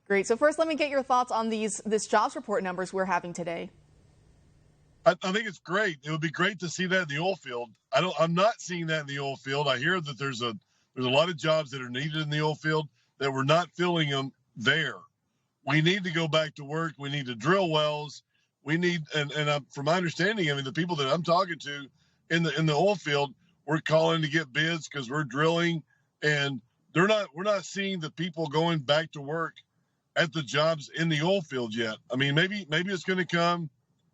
Great. So first, let me get your thoughts on this jobs report numbers we're having today. I think it's great. It would be great to see that in the oil field. I'm not seeing that in the oil field. I hear that there's a lot of jobs that are needed in the oil field that we're not filling them there. We need to go back to work. We need to drill wells. We need, and from my understanding, I mean, the people that I'm talking to in the oil field, we're calling to get bids because we're drilling, and we're not seeing the people going back to work at the jobs in the oil field yet. I mean, maybe it's going to come.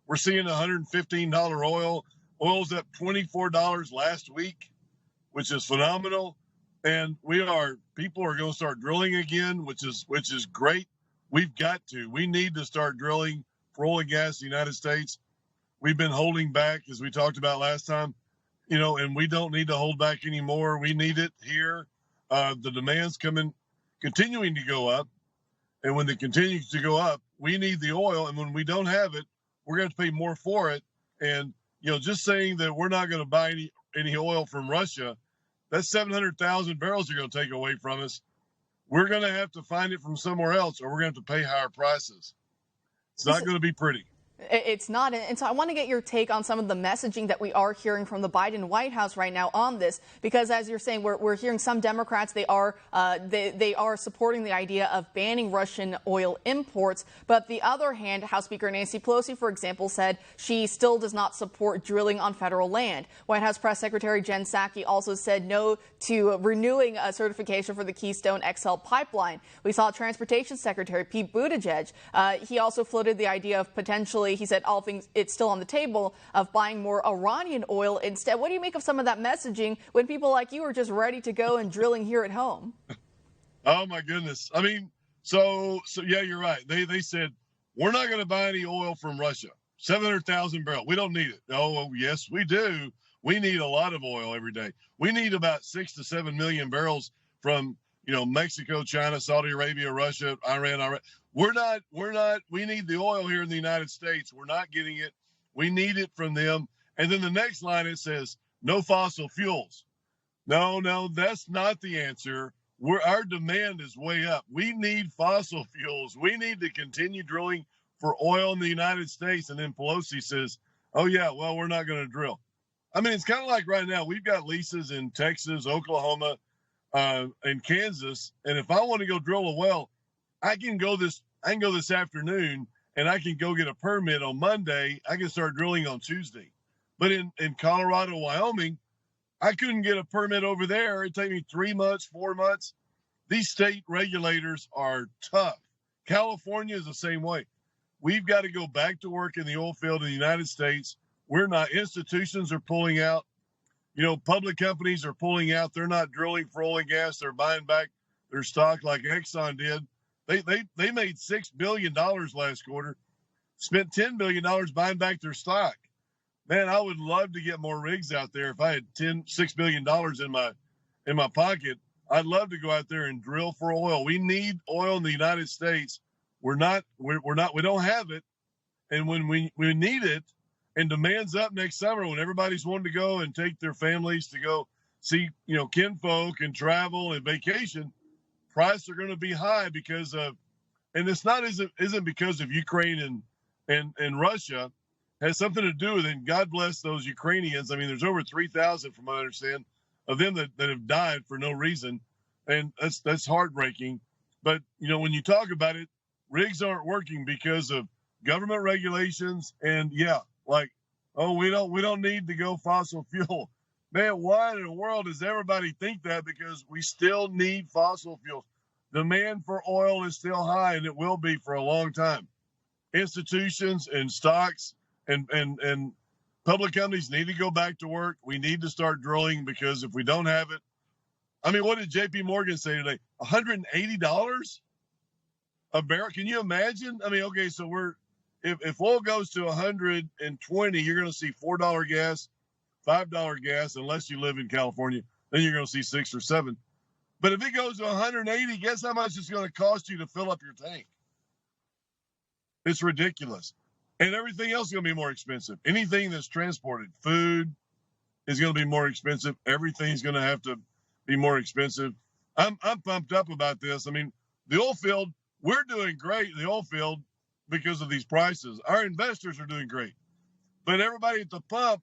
We're seeing $115 oil. Oil's up $24 last week, which is phenomenal. And people are going to start drilling again, which is great. We need to start drilling for oil and gas in the United States. We've been holding back, as we talked about last time, and we don't need to hold back anymore. We need it here. The demand's continuing to go up. And when it continues to go up, we need the oil. And when we don't have it, we're going to pay more for it. And, just saying that we're not going to buy any oil from Russia, that's 700,000 barrels you're going to take away from us. We're going to have to find it from somewhere else, or we're going to have to pay higher prices. It's not going to be pretty. It's not. And so I want to get your take on some of the messaging that we are hearing from the Biden White House right now on this, because as you're saying, we're hearing some Democrats, they are supporting the idea of banning Russian oil imports. But the other hand, House Speaker Nancy Pelosi, for example, said she still does not support drilling on federal land. White House Press Secretary Jen Psaki also said no to renewing a certification for the Keystone XL pipeline. We saw Transportation Secretary Pete Buttigieg. He also floated the idea of potentially, he said all things, it's still on the table, of buying more Iranian oil instead. What do you make of some of that messaging when people like you are just ready to go and drilling here at home? Oh my goodness. I mean, so yeah, you're right. They said, we're not going to buy any oil from Russia. 700,000 barrels. We don't need it. Oh, yes, we do. We need a lot of oil every day. We need about 6 to 7 million barrels from, Mexico, China, Saudi Arabia, Russia, Iran. We need the oil here in the United States. We're not getting it. We need it from them. And then the next line, it says, no fossil fuels. No, that's not the answer. Our demand is way up. We need fossil fuels. We need to continue drilling for oil in the United States. And then Pelosi says, oh yeah, well, we're not going to drill. I mean, it's kind of like right now, we've got leases in Texas, Oklahoma, and Kansas. And if I want to go drill a well, I can go this afternoon, and I can go get a permit on Monday. I can start drilling on Tuesday. But in Colorado, Wyoming, I couldn't get a permit over there. It'd take me 3 months, 4 months. These state regulators are tough. California is the same way. We've got to go back to work in the oil field in the United States. We're not. Institutions are pulling out. Public companies are pulling out. They're not drilling for oil and gas. They're buying back their stock like Exxon did. They made $6 billion last quarter, spent $10 billion buying back their stock. Man, I would love to get more rigs out there. If I had $6 billion in my pocket, I'd love to go out there and drill for oil. We need oil in the United States. We don't have it. And when we need it, and demand's up next summer, when everybody's wanting to go and take their families to go see, kinfolk and travel and vacation, prices are going to be high because of, and it's isn't because of Ukraine and Russia. It has something to do with it. And God bless those Ukrainians. I mean, there's over 3,000, from what I understand, of them that have died for no reason. And that's heartbreaking. But, when you talk about it, rigs aren't working because of government regulations. And we don't need to go fossil fuel. Man, why in the world does everybody think that? Because we still need fossil fuels. Demand for oil is still high, and it will be for a long time. Institutions and stocks and public companies need to go back to work. We need to start drilling, because if we don't have it, I mean, what did JP Morgan say today? $180 a barrel? Can you imagine? I mean, okay, so if oil goes to 120, you're going to see $4 gas, $5 gas, unless you live in California. Then you're going to see 6 or 7. But if it goes to 180, guess how much it's going to cost you to fill up your tank? It's ridiculous. And everything else is going to be more expensive. Anything that's transported, food is going to be more expensive. Everything's going to have to be more expensive. I'm pumped up about this. I mean, the oil field, we're doing great in the oil field because of these prices. Our investors are doing great, but everybody at the pump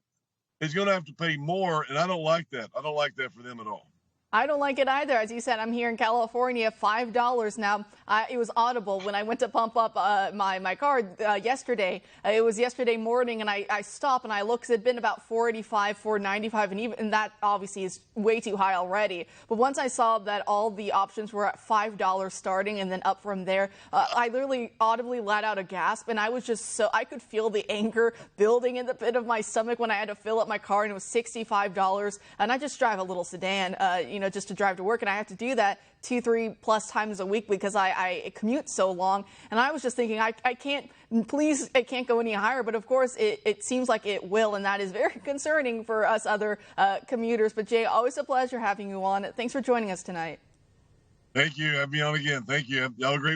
is going to have to pay more, and I don't like that. I don't like that for them at all. I don't like it either. As you said, I'm here in California, $5 now. It was audible when I went to pump up my car yesterday. It was yesterday morning, and I stopped and I looked. It had been about $4.85, $4.95, and that obviously is way too high already. But once I saw that all the options were at $5 starting and then up from there, I literally audibly let out a gasp, and I was just I could feel the anger building in the pit of my stomach when I had to fill up my car, and it was $65. And I just drive a little sedan, just to drive to work, and I have to do that 2-3+ times a week because I commute so long. And I was just thinking, I can't go any higher. But of course, it seems like it will, and that is very concerning for us other commuters. But Jay, always a pleasure having you on. Thanks for joining us tonight. Thank you. Have me on again. Thank you. Y'all agree.